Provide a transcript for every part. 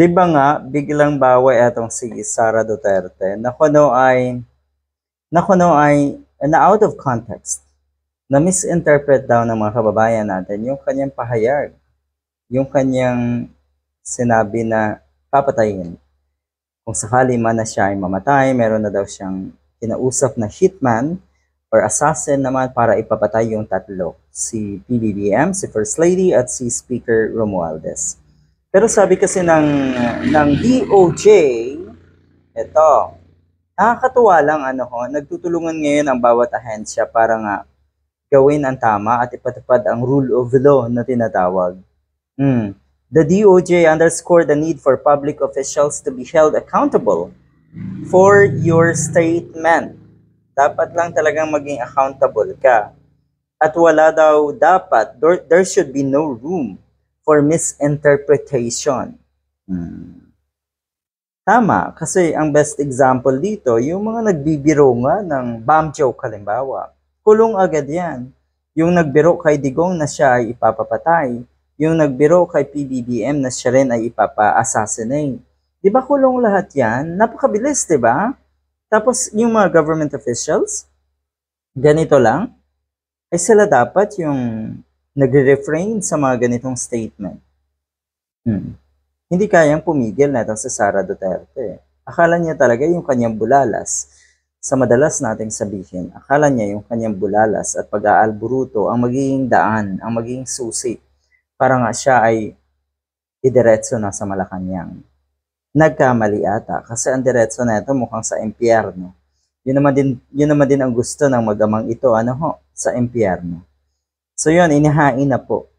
'Di ba nga, biglang bawi etong si Sara Duterte na kuno ay na out of context, na misinterpret daw ng mga kababayan natin yung kanyang pahayag, yung kanyang sinabi na papatayin. Kung sakali man na siya ay mamatay, meron na daw siyang kinausap na hitman or assassin naman para ipapatay yung tatlo, si PBBM, si First Lady at si Speaker Romualdez. Pero sabi kasi ng DOJ, ito, nakakatuwa lang nagtutulungan ngayon ang bawat ahensya para nga gawin ang tama at ipatupad ang rule of law na tinatawag. The DOJ underscored the need for public officials to be held accountable for your statement. Dapat lang talagang maging accountable ka. At wala daw dapat, there should be no room for misinterpretation. Tama, kasi ang best example dito, yung mga nagbibiro nga ng bomb joke halimbawa, kulong agad yan. Yung nagbiro kay Digong na siya ay ipapapatay, yung nagbiro kay PBBM na siya rin ay ipapa-assassinate. Di ba kulong lahat yan? Napakabilis, di ba? Tapos yung mga government officials, ganito lang, ay sila dapat yung nagre-refrain sa mga ganitong statement. Hindi kayang pumigil na ito sa Sara Duterte. Akala niya talaga yung kanyang bulalas, sa madalas nating sabihin, akala niya yung kanyang bulalas at pag-aalburuto ang magiging daan, ang magiging susi, para nga siya ay idiretso na sa Malacanang. Nagkamali ata, kasi ang diretso na ito mukhang sa impyerno. Yun naman din ang gusto ng magamang ito, sa impyerno. So yun, inihain na po.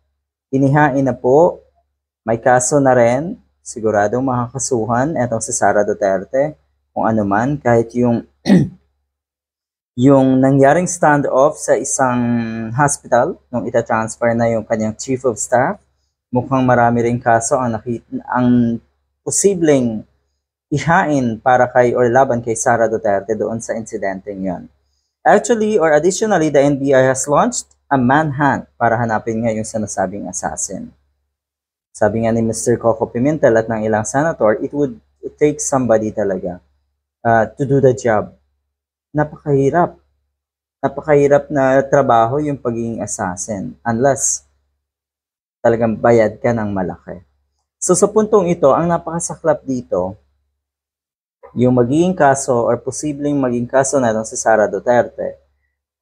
May kaso na rin, siguradong makakasuhan etong si Sara Duterte, kung ano man, kahit yung yung nangyaring standoff sa isang hospital, nung ita-transfer na yung kanyang chief of staff, mukhang marami ring kaso ang posibleng ihain para kay or laban kay Sara Duterte doon sa insidenteng yon. Actually, or additionally, the NBI has launched a manhunt para hanapin nga yung sinasabing assassin. Sabi nga ni Mr. Coco Pimentel at ng ilang senator, it would take somebody talaga to do the job. Napakahirap na trabaho yung pagiging assassin unless talagang bayad ka ng malaki. So sa puntong ito, ang napakasaklap dito, yung magiging kaso or posibleng maging kaso na si Sara Duterte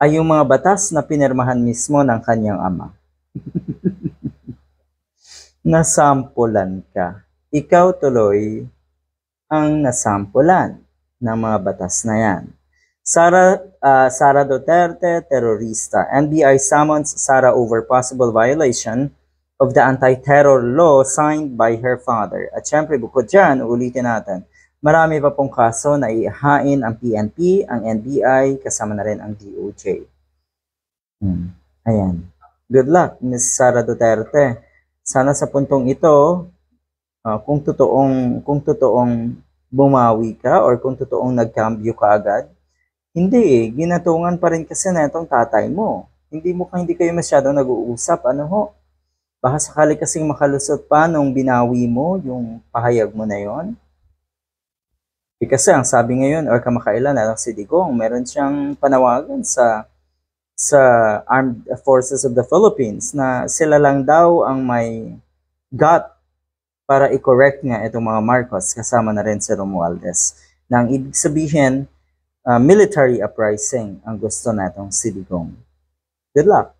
ay yung mga batas na pinirmahan mismo ng kanyang ama. Nasampulan ka. Ikaw tuloy ang nasampulan ng mga batas na yan. Sara Duterte, terorista. NBI summons Sara over possible violation of the anti-terror law signed by her father. At syempre, bukod dyan, ulitin natin, marami pa pong kaso na ihain ang PNP, ang NBI, kasama na rin ang DOJ. Ayan. Good luck, Ms. Sara Duterte. Sana sa puntong ito, kung totoong bumawi ka or kung totoong nagkambyo ka agad, hindi ginatungan pa rin kasi na itong tatay mo. Hindi kayo masyadong nag-uusap, Baka sakali kasing makalusot pa nung binawi mo yung pahayag mo na yon. Kasi ang sabi ngayon or kamakailan si Digong, meron siyang panawagan sa Armed Forces of the Philippines na sila lang daw ang may gut para i-correct nga itong mga Marcos kasama na rin si Romualdez. Na ang ibig sabihin, military uprising ang gusto natong si Digong. Good luck!